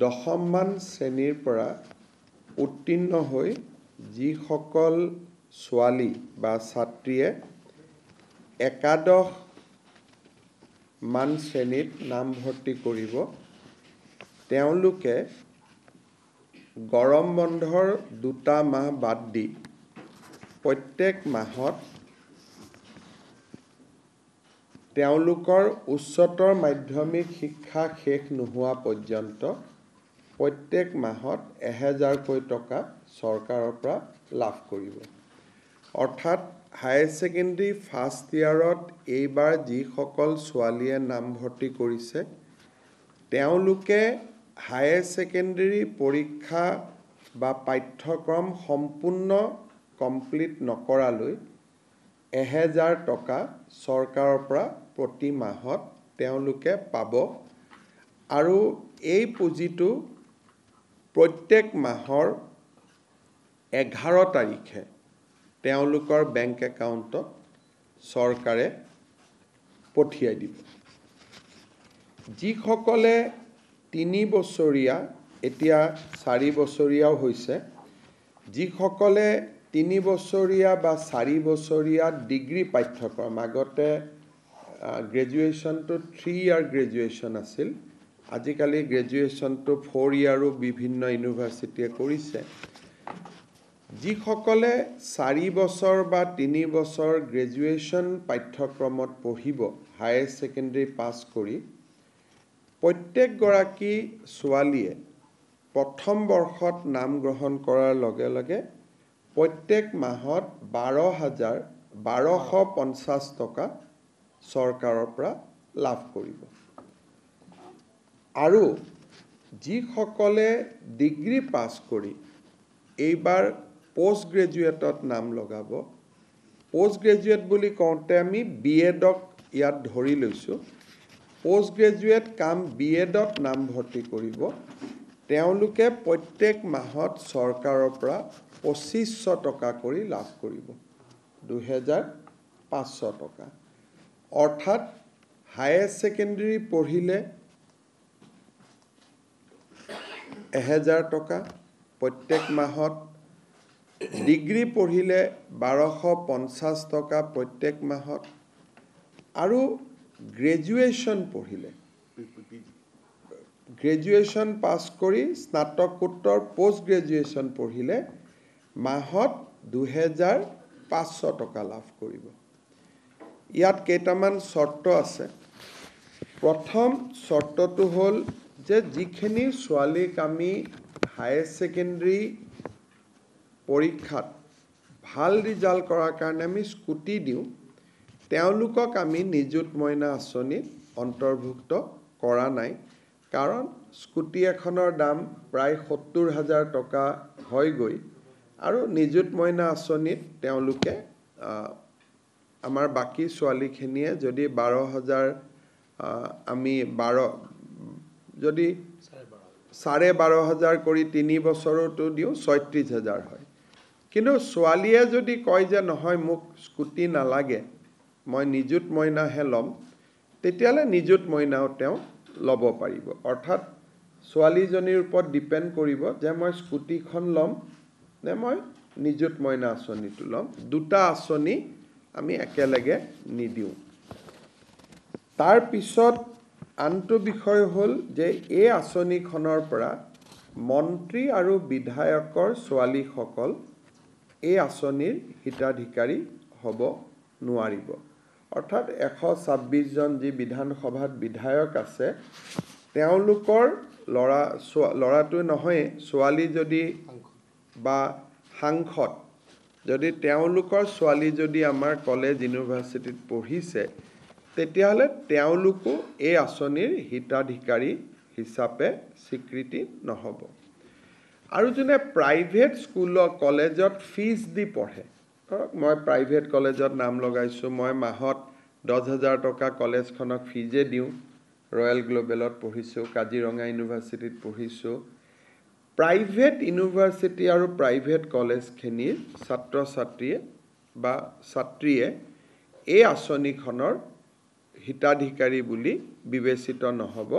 দশমমান শ্ৰেণীৰ পৰা উত্তীৰ্ণ হৈ যিসকল ছোৱালী বা ছাত্ৰীয়ে একাদশমান শ্ৰেণীত নামভৰ্তি কৰিব তেওঁলোকে গৰম বন্ধৰ 2টা মাহ বাদ দি প্ৰত্যেক মাহত তেওঁলোকৰ উচ্চতৰ মাধ্যমিক শিক্ষা শেষ নোহোৱা পৰ্যন্ত প্ৰত্যেক মাহত 1000কৈ টকা চৰকাৰৰ পৰা লাভ কৰিব। অৰ্থাৎ হায়াৰ ছেকেণ্ডেৰী ফাৰ্ষ্ট ইয়াৰত এইবাৰ যিসকল ছোৱালীয়ে নামভৰ্তি কৰিছে তেওঁলোকে হায়াৰ ছেকেণ্ডেৰী পৰীক্ষা বা পাঠ্যক্ৰম সম্পূৰ্ণ কমপ্লিট নকৰালৈ 1000 টকা চৰকাৰৰ পৰা প্ৰতি মাহত তেওঁলোকে পাব আৰু এই পুঁজিটো প্ৰত্যেক মাহৰ 11 তাৰিখে তেওঁলোকৰ বেংক একাউণ্টত চৰকাৰে পঠিয়াই দিব। যিসকলে 3 বছৰীয়া এতিয়া 4 বছৰীয়াও হৈছে যিসকলে 3 বছৰীয়া বা 4 বছৰীয়া ডিগ্ৰী পাঠ্যক্ৰম আগতে গ্ৰেজুৱেশ্যনটো 3 ইয়াৰ গ্ৰেজুৱেশ্যন আছিল আজিকালি গ্ৰেজুৱেশ্যনটো 4 ইয়াৰো বিভিন্ন ইউনিভাৰ্চিটিয়ে কৰিছে যিসকলে 4 বছৰ বা 3 বছৰ গ্ৰেজুৱেশ্যন পাঠ্যক্ৰমত পঢ়িব হায়াৰ ছেকেণ্ডেৰী পাছ কৰি প্ৰত্যেকগৰাকী ছোৱালীয়ে প্ৰথম বৰ্ষত নাম গ্ৰহণ কৰাৰ লগে লগে প্ৰত্যেক মাহত 12,1250 টকা চৰকাৰৰ পৰা লাভ কৰিব আৰু যিসকলে ডিগ্ৰী পাছ কৰি এইবাৰ পোষ্ট গ্ৰেজুৱেটত নাম লগাব পোষ্ট গ্ৰেজুৱেট বুলি কওঁতে আমি বিএডক ইয়াত ধৰি লৈছোঁ পোষ্ট গ্ৰেজুৱেট কাম বিএডত নামভৰ্তি কৰিব তেওঁলোকে প্ৰত্যেক মাহত চৰকাৰৰ পৰা 2500 টকা কৰি লাভ কৰিব 2500 টকা অৰ্থাৎ হায়াৰ ছেকেণ্ডেৰী পঢ়িলে 1000 টকা প্ৰত্যেক মাহত ডিগ্ৰী পঢ়িলে 1250 টকা প্ৰত্যেক মাহত আৰু গ্ৰেজুৱেশ্যন পঢ়িলে গ্ৰেজুৱেশ্যন পাছ কৰি স্নাতকোত্তৰ পোষ্ট গ্ৰেজুৱেশ্যন পঢ়িলে মাহত 2500 টকা লাভ কৰিব ইয়াত কেইটামান চৰ্ত আছে প্ৰথম চৰ্তটো হ'ল যে যিখিনি ছোৱালীক আমি হায়াৰ ছেকেণ্ডেৰী পৰীক্ষাত ভাল ৰিজাল্ট কৰাৰ কাৰণে আমি স্কুটি দিওঁ তেওঁলোকক আমি নিযুত মইনা আঁচনিত অন্তৰ্ভুক্ত কৰা নাই কাৰণ স্কুটি এখনৰ দাম প্ৰায় 70,000 টকা হয়গৈ আৰু নিযুত মইনা আঁচনিত তেওঁলোকে আমাৰ বাকী ছোৱালীখিনিয়ে যদি 12,000 আমি 12 যদি 12,500 কৰি 3 বছৰতো দিওঁ 36,000 হয় কিন্তু ছোৱালীয়ে যদি কয় যে নহয় মোক স্কুটি নালাগে মই নিযুত মইনাহে ল'ম তেতিয়ালে নিযুত মইনাও তেওঁ ল'ব পাৰিব অৰ্থাৎ ছোৱালীজনীৰ ওপৰত ডিপেণ্ড কৰিব যে মই স্কুটিখন ল'ম নে মই নিযুত মইনা আঁচনিটো ল'ম দুটা আঁচনি আমি একেলগে নিদিওঁ তাৰ পিছত আনটো বিষয় হ'ল যে এই আঁচনিখনৰ পৰা মন্ত্ৰী আৰু বিধায়কৰ ছোৱালীসকল এই আঁচনিৰ হিতাধিকাৰী হ'ব নোৱাৰিব অৰ্থাৎ 126 জন যি বিধানসভাত বিধায়ক আছে তেওঁলোকৰ ল'ৰাটো নহয় ছোৱালী যদি বা সাংসদ যদি তেওঁলোকৰ ছোৱালী যদি আমাৰ কলেজ ইউনিভাৰ্চিটিত পঢ়িছে তেতিয়াহ'লে তেওঁলোকো এই আঁচনিৰ হিতাধিকাৰী হিচাপে স্বীকৃতি নহ'ব আৰু যোনে প্ৰাইভেট স্কুলত কলেজত ফিজ দি পঢ়ে ধৰক মই প্ৰাইভেট কলেজত নাম লগাইছোঁ মই মাহত 10,000 টকা কলেজখনক ফিজে দিওঁ ৰয়েল গ্লোবেলত পঢ়িছোঁ কাজিৰঙা ইউনিভাৰ্চিটিত পঢ়িছোঁ প্ৰাইভেট ইউনিভাৰ্চিটি আৰু প্ৰাইভেট কলেজখিনিৰ ছাত্ৰ ছাত্ৰীয়ে বা ছাত্ৰীয়ে এই আঁচনিখনৰ হিতাধিকাৰী বুলি বিবেচিত নহ'ব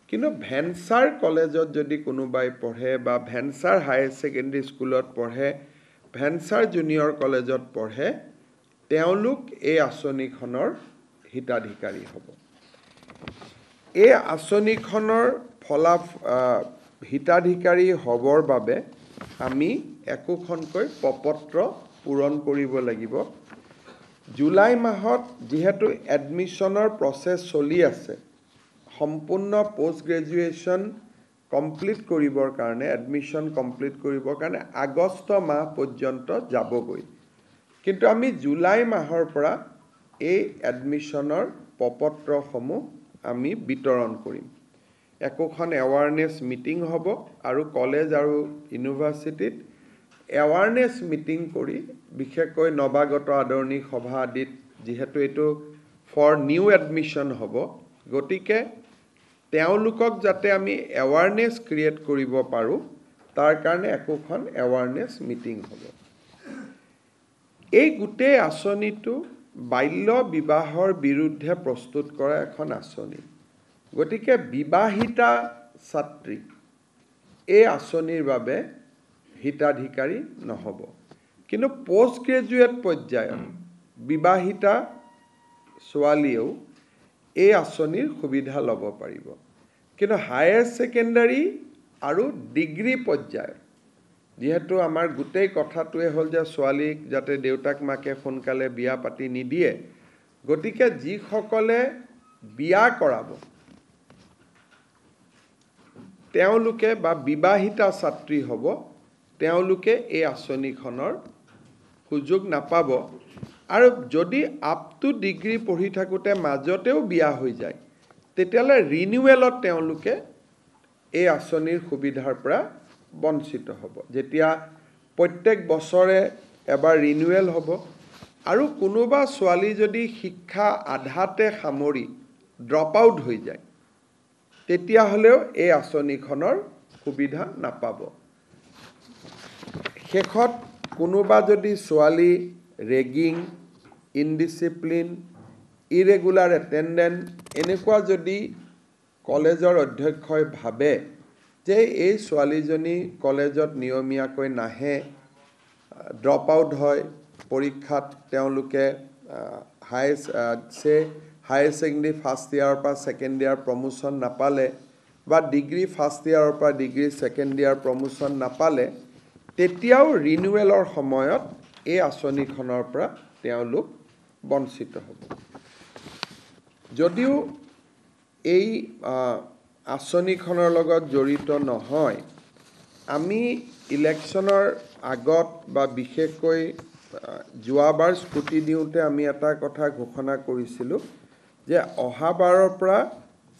কিন্তু ভেঞ্চাৰ কলেজত যদি কোনোবাই পঢ়ে বা ভেঞ্চাৰ হায়াৰ ছেকেণ্ডেৰী স্কুলত পঢ়ে ভেঞ্চাৰ জুনিয়ৰ কলেজত পঢ়ে তেওঁলোক এই আঁচনিখনৰ হিতাধিকাৰী হ'ব এই আঁচনিখনৰ হিতাধিকাৰী হ'বৰ বাবে আমি একোখনকৈ প্ৰপত্ৰ পূৰণ কৰিব লাগিব জুলাই মাহত যিহেতু এডমিশ্যনৰ প্ৰচেছ চলি আছে সম্পূৰ্ণ পোষ্ট গ্ৰেজুৱেশ্যন কমপ্লিট কৰিবৰ কাৰণে এডমিশ্যন কমপ্লিট কৰিবৰ কাৰণে আগষ্ট মাহ পৰ্যন্ত যাবগৈ কিন্তু আমি জুলাই মাহৰ পৰা এই এডমিশ্যনৰ প্ৰপত্ৰসমূহ আমি বিতৰণ কৰিম একোখন এৱাৰনেছ মিটিং হ'ব আৰু কলেজ আৰু ইউনিভাৰ্চিটিত এৱাৰনেছ মিটিং কৰি বিশেষকৈ নৱাগত আদৰণি সভা আদিত যিহেতু এইটো ফৰ নিউ এডমিশ্যন হ'ব গতিকে তেওঁলোকক যাতে আমি এৱাৰনেছ ক্ৰিয়েট কৰিব পাৰোঁ তাৰ কাৰণে একোখন এৱাৰনেছ মিটিং হ'ব এই গোটেই আঁচনিটো বাল্য বিবাহৰ বিৰুদ্ধে প্ৰস্তুত কৰা এখন আঁচনি গতিকে বিবাহিতা ছাত্ৰী এই আঁচনিৰ বাবে হিতাধিকাৰী নহ'ব কিন্তু পোষ্ট গ্ৰেজুৱেট পৰ্যায়ত বিবাহিতা ছোৱালীয়েও এই আঁচনিৰ সুবিধা ল'ব পাৰিব কিন্তু হায়াৰ ছেকেণ্ডাৰী আৰু ডিগ্ৰী পৰ্যায়ত যিহেতু আমাৰ গোটেই কথাটোৱে হ'ল যে ছোৱালীক যাতে দেউতাক মাকে সোনকালে বিয়া পাতি নিদিয়ে গতিকে যিসকলে বিয়া কৰাব তেওঁলোকে বা বিবাহিতা ছাত্ৰী হ'ব তেওঁলোকে এই আঁচনিখনৰ সুযোগ নাপাব আৰু যদি আপ টু ডিগ্ৰী পঢ়ি থাকোঁতে মাজতেও বিয়া হৈ যায় তেতিয়াহ'লে ৰিনিউৱেলত তেওঁলোকে এই আঁচনিৰ সুবিধাৰ পৰা বঞ্চিত হ'ব যেতিয়া প্ৰত্যেক বছৰে এবাৰ ৰিনিউৱেল হ'ব আৰু কোনোবা ছোৱালী যদি শিক্ষা আধাতে সামৰি ড্ৰপ আউট হৈ যায় তেতিয়াহ'লেও এই আঁচনিখনৰ সুবিধা নাপাব শেষত কোনোবা যদি ছোৱালী ৰেগিং ইনডিচিপ্লিন ইৰেগুলাৰ এটেণ্ডেন্ট এনেকুৱা যদি কলেজৰ অধ্যক্ষই ভাবে যে এই ছোৱালীজনী কলেজত নিয়মীয়াকৈ নাহে ড্ৰপ আউট হয় পৰীক্ষাত তেওঁলোকে হায়াৰ ছেকেণ্ডেৰী ফাৰ্ষ্ট ইয়াৰৰ পৰা ছেকেণ্ড ইয়াৰ প্ৰমোশ্যন নাপালে বা ডিগ্ৰী ফাৰ্ষ্ট ইয়াৰৰ পৰা ডিগ্ৰী ছেকেণ্ড ইয়াৰ প্ৰমোশ্যন নাপালে তেতিয়াও ৰিনিউৱেলৰ সময়ত এই আঁচনিখনৰ পৰা তেওঁলোক বঞ্চিত হ'ব যদিও এই আঁচনিখনৰ লগত জড়িত নহয় আমি ইলেকশ্যনৰ আগত বা বিশেষকৈ যোৱাবাৰ স্কুটি দিওঁতে আমি এটা কথা ঘোষণা কৰিছিলোঁ যে অহাবাৰৰ পৰা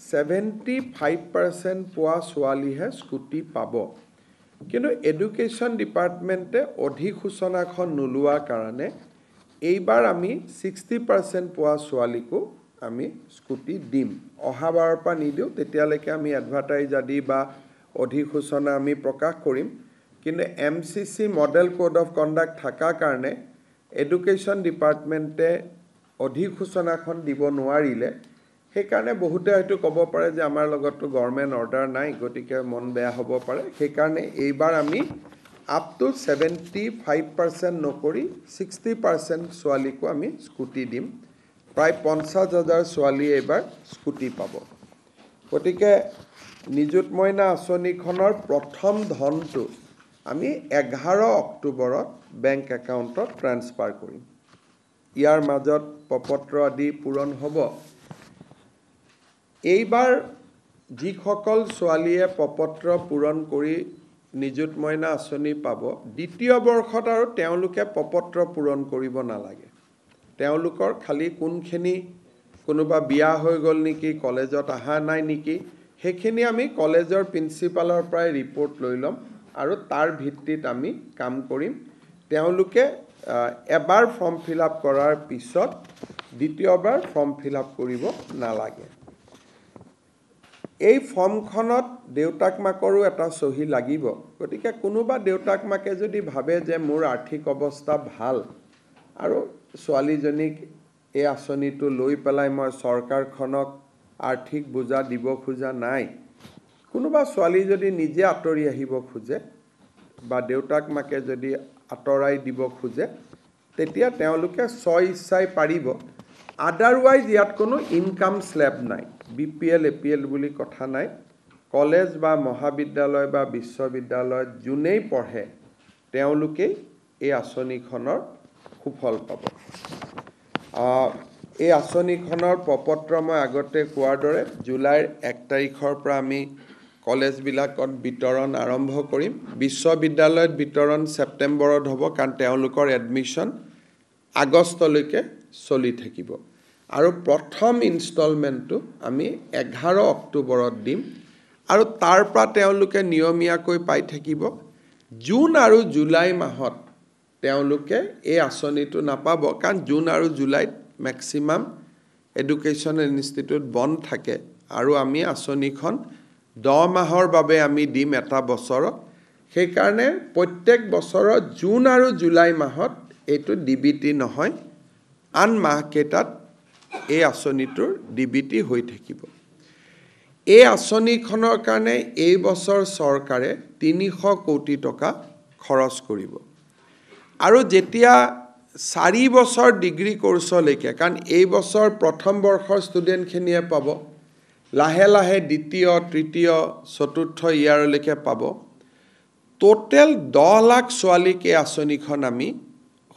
75% পোৱা ছোৱালীহে স্কুটি পাব কিন্তু এডুকেশ্যন ডিপাৰ্টমেণ্টে অধিসূচনাখন নোলোৱাৰ কাৰণে এইবাৰ আমি 60% পোৱা ছোৱালীকো আমি স্কুটি দিম অহাবাৰৰ পৰা নিদিওঁ তেতিয়ালৈকে আমি এডভাৰটাইজ আদি বা অধিসূচনা আমি প্ৰকাশ কৰিম কিন্তু MCC model code of conduct থকাৰ কাৰণে এডুকেশ্যন ডিপাৰ্টমেণ্টে অধিসূচনাখন দিব নোৱাৰিলে সেইকাৰণে বহুতে হয়তো ক'ব পাৰে যে আমাৰ লগততো গভৰ্ণমেণ্ট অৰ্ডাৰ নাই গতিকে মন বেয়া হ'ব পাৰে সেইকাৰণে এইবাৰ আমি আপ টু 75% নকৰি 60% ছোৱালীকো আমি স্কুটি দিম প্ৰায় 50,000 ছোৱালীয়ে এইবাৰ স্কুটি পাব গতিকে নিযুত মইনা আঁচনিখনৰ প্ৰথম ধনটো আমি 11 অক্টোবৰত বেংক একাউণ্টত ট্ৰান্সফাৰ কৰিম ইয়াৰ মাজত প্ৰপত্ৰ আদি পূৰণ হ'ব এইবাৰ যিসকল ছোৱালীয়ে প্ৰপত্ৰ পূৰণ কৰি নিযুত মইনা আঁচনি পাব দ্বিতীয় বৰ্ষত আৰু তেওঁলোকে প্ৰপত্ৰ পূৰণ কৰিব নালাগে তেওঁলোকৰ খালি কোনখিনি কোনোবা বিয়া হৈ গ'ল নেকি কলেজত অহা নাই নেকি সেইখিনি আমি কলেজৰ প্ৰিন্সিপালৰ পৰাই ৰিপৰ্ট লৈ ল'ম আৰু তাৰ ভিত্তিত আমি কাম কৰিম তেওঁলোকে এবাৰ ফৰ্ম ফিল আপ কৰাৰ পিছত দ্বিতীয়বাৰ ফৰ্ম ফিল আপ কৰিব নালাগে এই ফৰ্মখনত দেউতাক মাকৰো এটা সহি লাগিব গতিকে কোনোবা দেউতাক মাকে যদি ভাবে যে মোৰ আৰ্থিক অৱস্থা ভাল আৰু ছোৱালীজনীক এই আঁচনিটো লৈ পেলাই মই চৰকাৰখনক আৰ্থিক বোজা দিব খোজা নাই কোনোবা ছোৱালী যদি নিজে আঁতৰি আহিব খোজে বা দেউতাক মাকে যদি আঁতৰাই দিব খোজে তেতিয়া তেওঁলোকে ইচ্ছাই পাৰিব আদাৰৱাইজ ইয়াত কোনো ইনকাম স্লেব নাই BPL APL বুলি কথা নাই কলেজ বা মহাবিদ্যালয় বা বিশ্ববিদ্যালয়ত যোনেই পঢ়ে তেওঁলোকে এই আঁচনিখনৰ সুফল পাব এই আঁচনিখনৰ প্ৰপত্ৰ মই আগতে কোৱাৰ দৰে জুলাইৰ 1 তাৰিখৰ পৰা আমি কলেজবিলাকত বিতৰণ আৰম্ভ কৰিম বিশ্ববিদ্যালয়ত বিতৰণ ছেপ্টেম্বৰত হ'ব কাৰণ তেওঁলোকৰ এডমিশ্যন আগষ্টলৈকে চলি থাকিব আৰু প্ৰথম ইনষ্টলমেণ্টটো আমি 11 অক্টোবৰত দিম আৰু তাৰ পৰা তেওঁলোকে নিয়মীয়াকৈ পাই থাকিব জুন আৰু জুলাই মাহত তেওঁলোকে এই আঁচনিটো নাপাব কাৰণ জুন আৰু জুলাইত মেক্সিমাম এডুকেশ্যনেল ইনষ্টিটিউট বন্ধ থাকে আৰু আমি আঁচনিখন 10 মাহৰ বাবে আমি দিম এটা বছৰত সেইকাৰণে প্ৰত্যেক বছৰত জুন আৰু জুলাই মাহত এইটো DBT নহয় আন মাহকেইটাত এই আঁচনিটোৰ DBT হৈ থাকিব এই আঁচনিখনৰ কাৰণে এই বছৰ চৰকাৰে 300 কোটি টকা খৰচ কৰিব আৰু যেতিয়া 4 বছৰ ডিগ্ৰী কোৰ্ছলৈকে কাৰণ এই বছৰ প্ৰথম বৰ্ষৰ ষ্টুডেণ্টখিনিয়ে পাব লাহে লাহে দ্বিতীয় তৃতীয় চতুৰ্থ ইয়াৰলৈকে পাব টোটেল 10 লাখ ছোৱালীক এই আঁচনিখন আমি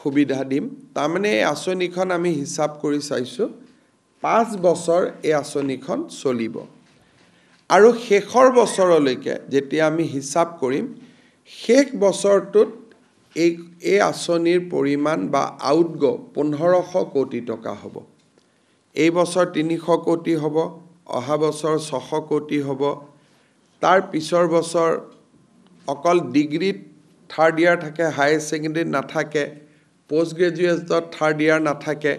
সুবিধা দিম তাৰমানে এই আঁচনিখন আমি হিচাপ কৰি চাইছোঁ 5 বছৰ এই আঁচনিখন চলিব আৰু শেষৰ বছৰলৈকে যেতিয়া আমি হিচাপ কৰিম শেষ বছৰটোত এই আঁচনিৰ পৰিমাণ বা আউটগো 1500 কোটি টকা হ'ব এই বছৰ 300 কোটি হ'ব অহা বছৰ 600 কোটি হ'ব তাৰ পিছৰ বছৰ অকল ডিগ্ৰীত থাৰ্ড ইয়াৰ থাকে হায়াৰ ছেকেণ্ডেৰীত নাথাকে পোষ্ট গ্ৰেজুৱেটত থাৰ্ড ইয়াৰ নাথাকে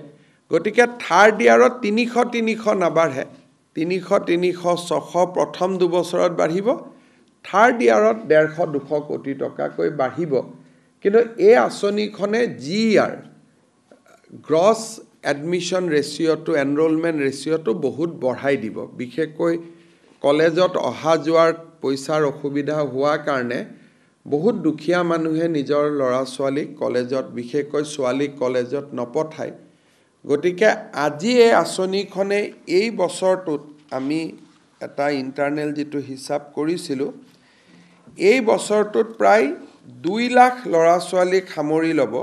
গতিকে থাৰ্ড ইয়াৰত 300 নাবাঢ়ে 300 600 প্ৰথম 2 বছৰত বাঢ়িব থাৰ্ড ইয়াৰত 150-200 কোটি টকাকৈ বাঢ়িব কিন্তু এই আঁচনিখনে GR গ্ৰছ এডমিশ্যন ৰেচিঅ'টো এনৰোলমেণ্ট ৰেচিঅ'টো বহুত বঢ়াই দিব বিশেষকৈ কলেজত অহা যোৱাৰ পইচাৰ অসুবিধা হোৱাৰ কাৰণে বহুত দুখীয়া মানুহে নিজৰ ল'ৰা ছোৱালীক কলেজত বিশেষকৈ ছোৱালীক কলেজত নপঠায় গতিকে আজি এই আঁচনিখনে এই বছৰটোত আমি এটা ইণ্টাৰনেল যেটো হিচাপ কৰিছিলোঁ এই বছৰটোত প্ৰায় 2 লাখ ল'ৰা ছোৱালীক সামৰি ল'ব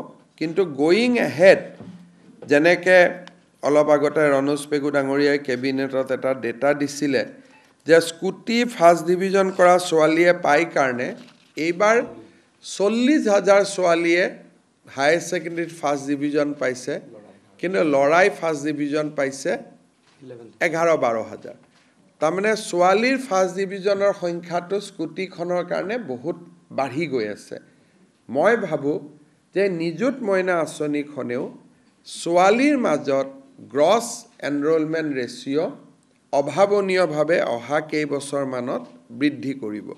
কিন্তু গোয়িং এহেড যেনেকৈ অলপ আগতে ৰনোজ পেগু ডাঙৰীয়াই কেবিনেটত এটা ডেটা দিছিলে যে স্কুটি ফাৰ্ষ্ট ডিভিজন কৰা ছোৱালীয়ে পাই কাৰণে এইবাৰ 40,000 ছোৱালীয়ে হায়াৰ ছেকেণ্ডেৰীত ফাৰ্ষ্ট ডিভিজন পাইছে কিন্তু লৰাই ফাৰ্ষ্ট ডিভিজন পাইছে 11-12 হাজাৰ তাৰমানে ছোৱালীৰ ফাৰ্ষ্ট ডিভিজনৰ সংখ্যাটো স্কুটিখনৰ কাৰণে বহুত বাঢ়ি গৈ আছে মই ভাবো যে নিযুত মইনা আঁচনিখনেও ছোৱালীৰ মাজত গ্ৰছ এনৰোলমেণ্ট ৰেচিঅ' অভাৱনীয়ভাৱে অহা কেইবছৰমানত বৃদ্ধি কৰিব